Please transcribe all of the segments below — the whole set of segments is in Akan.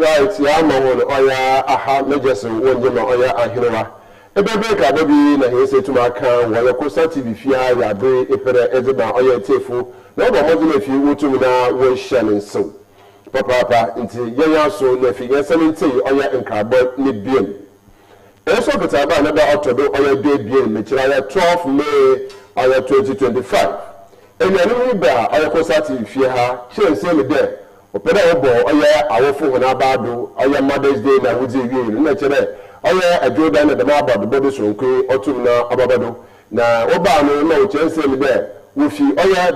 Right, ya mawon oya aha mejesin wonje ma oya ahinowa. Ebebe ka baby na hese tuma kan wo Kosa TV fia ya be epere ezeba oya tefu. Na obo mo na fi wotumi na wo hye so. Papa nti yenya so na fi yesementi oya nkrabo ne biem. Eso betaba na da otodo oya de biem me kira ya 12 May oya 2025. Enyanu ba oya Kosa TV fia ha chense me de opera obo oya awofo hona baado oya Mother's Day na wudi wie na chere oya ajoda na dama abado bodo sonko otum na ababado na oba no na ochense mi de wo fi oya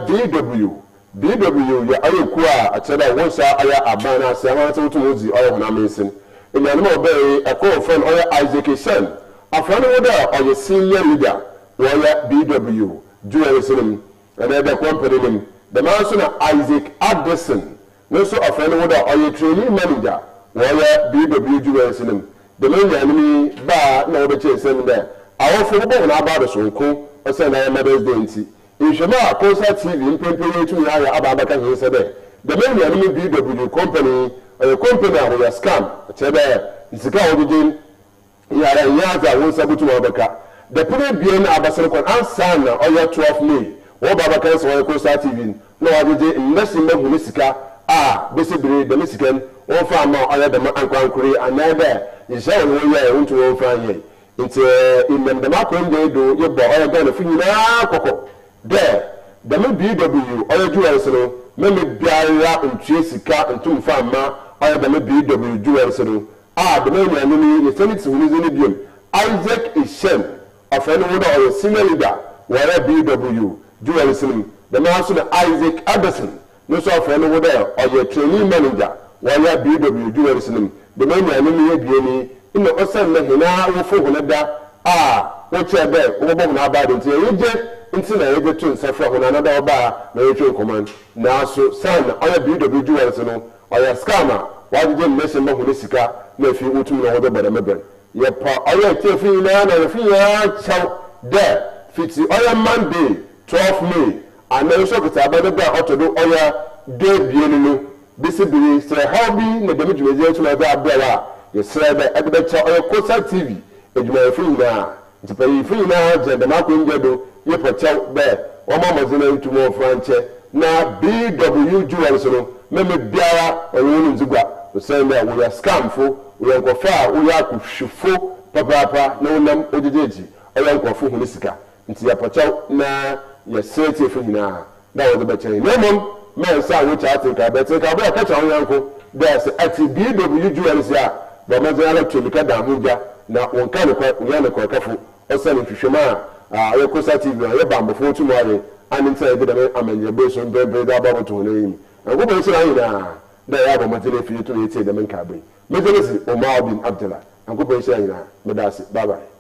BW ya oya ku a chere wonsa oya abana ase amana wotum ozi oya hona mesin enya no obe akọ friend oya Isaac Sen afano woda oya senior leader oya BW juwesenim na the company nim the man so na Isaac Addison Noso afrani woda oye training manager woya BW juwensinim de menyanimi ba na wobe chensem de awofo bo na aba do sonko ose na Mother's Day nti inhwema Kosa TV mpempe yetu ya ababaka hese de menyanimi BW company company ahoya scam chebe nsika wodin yara nyaza wonsa butu wabaka de pere bie na abasere kon ansa na oya 12 May wo babaka so woya Kosa TV no wadide ndasi mehunu sika basically the Mexican or farmer or the Anquankuri and never is how we are into one family. Into in the Macron they do your boy or going to figure there. The BW or Juelsano, maybe Biara and Jessica and two farmer or the BW Juelsano. The main enemy is sending to his idiom. Isaac is Shem, a friend or a senior leader, where BW Juelsano, the master Isaac Addison. No so for no there or your training manager while you BW Juwensinim the man ya nimi bieni ino osan na hina wo fo honada wo che be wo bo na ba de nti yeje nti na yeje tun safra hona na da oba na yeje command na so san oya BW Juwensinim oya scammer wa de message mo hone sika na fi utum na hodo bada meben ye pa oya tefi na fi ya chaw there fiti oya Monday 12 May and then so that about the otodo oya de bieninu bisibiri sre hobby na dem dwumeje tuma ba abela ye sre ba egbecha oya Kosa TV edwuma fi na ntipayi fi na je de makunje do ye pocha be o ma mazina ntumo franche na BW Juwensinim meme biara oyunu nzugwa so na we are scam fo we nkofa we akuhwefo papa na wonam ojejeji oya nkofo hu sika nti ya pocha na ye sete fi na da wo be chen nemom men sa wo cha atinka be tinka be ka cha wonyanko there's at BW Juwensinim a ba mazana tolika da huja na wonka ne kwa yana kwa kafu osani hwehwema a Kosa TV ye bambofo tumo aye aninta e de amanye be so be da ba to ne yim ngo be sira ina da ya ba mazana fi to yete de men ka be mezelesi Omar bin Abdullah ngo be sira ina medasi bye bye.